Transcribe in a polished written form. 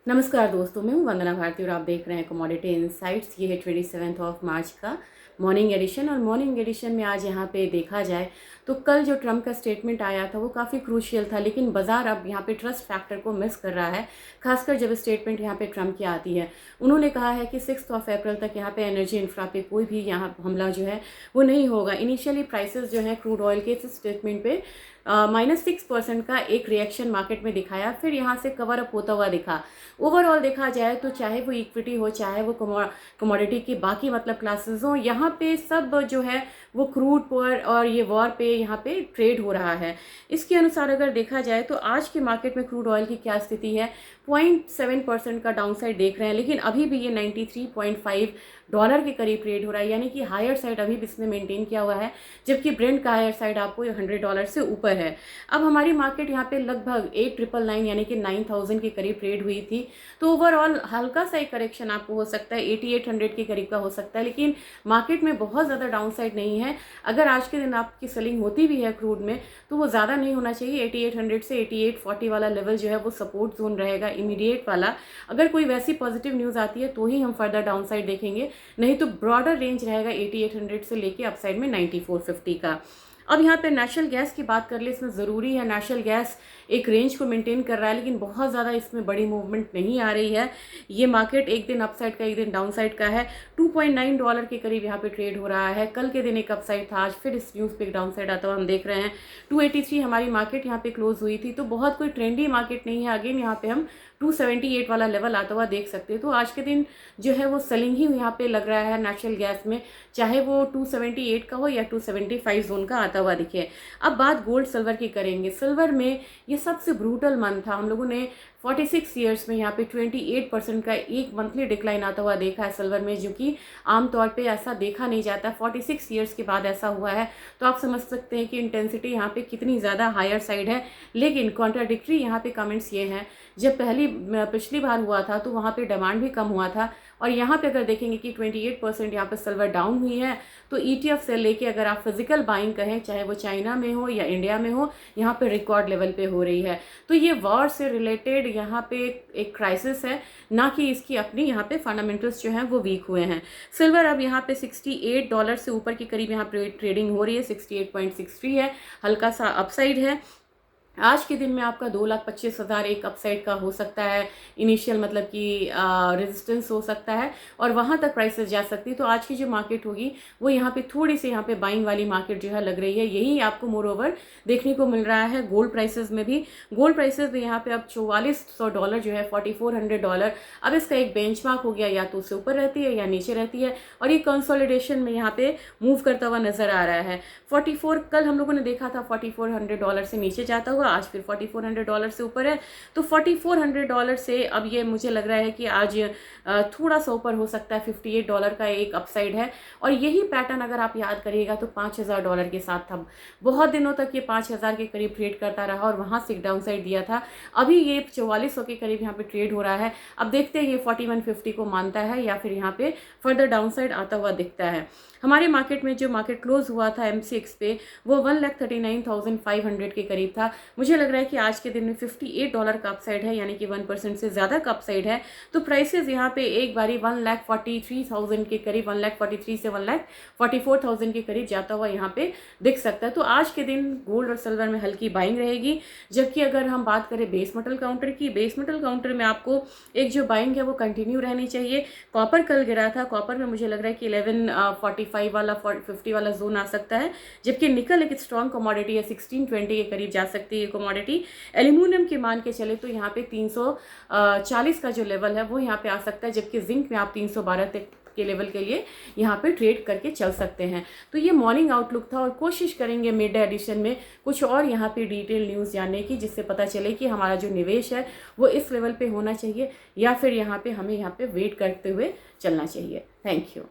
नमस्कार दोस्तों, मैं हूं वंदना भारती और आप देख रहे हैं कमोडिटी इनसाइट्स। ये है 27 मार्च का मॉर्निंग एडिशन। और मॉर्निंग एडिशन में आज यहाँ पे देखा जाए तो कल जो ट्रम्प का स्टेटमेंट आया था वो काफ़ी क्रूशियल था, लेकिन बाजार अब यहाँ पे ट्रस्ट फैक्टर को मिस कर रहा है, खासकर जब स्टेटमेंट यहाँ पे ट्रम्प की आती है। उन्होंने कहा है कि 6 अप्रैल तक यहाँ पे एनर्जी इंफ्रा पे कोई भी यहाँ हमला जो है वो नहीं होगा। इनिशियली प्राइसेस जो है क्रूड ऑयल के इस स्टेटमेंट पे -6% का एक रिएक्शन मार्केट में दिखाया, फिर यहाँ से कवर अप होता हुआ दिखा। ओवरऑल देखा जाए तो चाहे वो इक्विटी हो, चाहे वो कमोडिटी की बाकी मतलब क्लासेस हो, यहाँ पे सब जो है वो क्रूड पर और ये वॉर पे यहाँ पे ट्रेड हो रहा है। इसके अनुसार अगर देखा जाए तो आज के मार्केट में क्रूड ऑयल की क्या स्थिति है, 0.7% का डाउनसाइड देख रहे हैं, लेकिन अभी भी ये $93.5 के करीब ट्रेड हो रहा है, यानी कि हायर साइड अभी भी इसने मेंटेन किया हुआ है, जबकि ब्रेंट का हायर साइड आपको $100 से ऊपर है। अब हमारी मार्केट यहाँ पे लगभग 8999 यानी कि 9000 के करीब ट्रेड हुई थी, तो ओवरऑल हल्का सा एक करेक्शन आपको हो सकता है, 8800 के करीब का हो सकता है, लेकिन मार्केट में बहुत ज़्यादा डाउनसाइड नहीं है। अगर आज के दिन आपकी सेलिंग होती भी है क्रूड में तो वो ज़्यादा नहीं होना चाहिए। 8800 से 8840 वाला लेवल जो है वो सपोर्ट जोन रहेगा इमीडिएट वाला। अगर कोई वैसी पॉजिटिव न्यूज़ आती है तो ही हम फर्दर डाउनसाइड देखेंगे, नहीं तो ब्रॉडर रेंज रहेगा 8800 से लेके अपसाइड में 9450 का। अब यहाँ पे नेचुरल गैस की बात कर ले, इसमें ज़रूरी है, नेचुरल गैस एक रेंज को मेंटेन कर रहा है, लेकिन बहुत ज़्यादा इसमें बड़ी मूवमेंट नहीं आ रही है। ये मार्केट एक दिन अपसाइड का एक दिन डाउनसाइड का है। $2.9 के करीब यहाँ पे ट्रेड हो रहा है। कल के दिन एक अपसाइड था, आज फिर इस न्यूज़ पे डाउनसाइड आता हुआ हम देख रहे हैं। 283 हमारी मार्केट यहाँ पे क्लोज हुई थी, तो बहुत कोई ट्रेंडी मार्केट नहीं है। अगेन यहाँ पे हम 278 वाला लेवल आता हुआ देख सकते हैं। तो आज के दिन जो है वो सेलिंग ही यहाँ पे लग रहा है नेचुरल गैस में, चाहे वो 278 का हो या 275 जोन का आता हुआ दिखे। अब बात गोल्ड सिल्वर की करेंगे। सिल्वर में ये सबसे ब्रूटल मंथ था। हम लोगों ने 46 ईयर्स में यहाँ पे 28% का एक मंथली डिक्लाइन आता हुआ देखा है सिल्वर में, जो कि आमतौर पे ऐसा देखा नहीं जाता। 46 ईयर्स के बाद ऐसा हुआ है, तो आप समझ सकते हैं कि इंटेंसिटी यहाँ पे कितनी ज़्यादा हायर साइड है। लेकिन कॉन्ट्राडिक्टरी यहाँ पे कमेंट्स ये हैं, जब पिछली बार हुआ था तो वहाँ पे डिमांड भी कम हुआ था, और यहाँ पे अगर देखेंगे कि 28% यहाँ पे सिल्वर डाउन हुई है, तो ETF से लेके अगर आप फिजिकल बाइंग कहें, चाहे वो चाइना में हो या इंडिया में हो, यहाँ पे रिकॉर्ड लेवल पे हो रही है। तो ये वॉर से रिलेटेड यहाँ पे एक क्राइसिस है, ना कि इसकी अपनी यहाँ पे फंडामेंटल्स जो हैं वो वीक हुए हैं। सिल्वर अब यहाँ पे $68 से ऊपर के करीब यहाँ पे ट्रेडिंग हो रही है, 68.63 है, हल्का सा अपसाइड है। आज के दिन में आपका 2,25,000 एक अपसाइड का हो सकता है, इनिशियल मतलब कि रेजिस्टेंस हो सकता है, और वहाँ तक प्राइसेस जा सकती है। तो आज की जो मार्केट होगी वो यहाँ पे थोड़ी सी यहाँ पे बाइंग वाली मार्केट जो है लग रही है। यही आपको मोर ओवर देखने को मिल रहा है गोल्ड प्राइसेस में भी। गोल्ड प्राइसेस में यहाँ पे अब $4400 जो है, $4400 अब इसका एक बेंचमार्क हो गया, या तो उससे ऊपर रहती है या नीचे रहती है, और ये कंसोलिडेशन में यहाँ पे मूव करता हुआ नजर आ रहा है। 44 कल हम लोगों ने देखा था $4400 से नीचे जाता हुआ, आज फिर $4400 से ऊपर है। तो $4400 से अब ये मुझे लग रहा है कि आज थोड़ा सा ऊपर हो सकता है, $58 का एक अपसाइड है। और यही पैटर्न अगर आप याद करिएगा तो $5000 के साथ था। बहुत दिनों तक ये 5000 के करीब ट्रेड करता रहा और वहाँ से डाउन साइड दिया था। अभी ये 4400 के करीब यहाँ पे ट्रेड हो रहा है। अब देखते हैं ये 4150 को मानता है या फिर यहाँ पे फर्दर डाउन साइड आता हुआ दिखता है। हमारे मार्केट में जो मार्केट क्लोज हुआ था MCX पे वो 1,39,500 के करीब था। मुझे लग रहा है कि आज के दिन में $58 का अपसाइड है, यानी कि 1% से ज़्यादा का अपसाइड है। तो प्राइसेस यहाँ पे एक बारी 1,43,000 के करीब, 1,43,000 से 1,44,000 के करीब जाता हुआ यहाँ पे दिख सकता है। तो आज के दिन गोल्ड और सिल्वर में हल्की बाइंग रहेगी। जबकि अगर हम बात करें बेस मेटल काउंटर की, बेस मेटल काउंटर में आपको एक जो बाइंग है वो कंटिन्यू रहनी चाहिए। कॉपर कल गिरा था, कॉपर में मुझे लग रहा है कि 1145 वाला 50 वाला जोन आ सकता है। जबकि निकल एक स्ट्रॉन्ग कमोडिटी है, 1620 के करीब जा सकती है कमोडिटी। एल्यूमिनियम के मान के चले तो यहाँ पे 340 का जो लेवल है वो यहाँ पे आ सकता है, जबकि जिंक में आप 312 तक के लेवल के लिए यहाँ पे ट्रेड करके चल सकते हैं। तो ये मॉर्निंग आउटलुक था, और कोशिश करेंगे मिड डे एडिशन में कुछ और यहाँ पे डिटेल न्यूज़ जानने की, जिससे पता चले कि हमारा जो निवेश है वो इस लेवल पे होना चाहिए या फिर यहाँ पे हमें यहाँ पे वेट करते हुए चलना चाहिए। Thank you.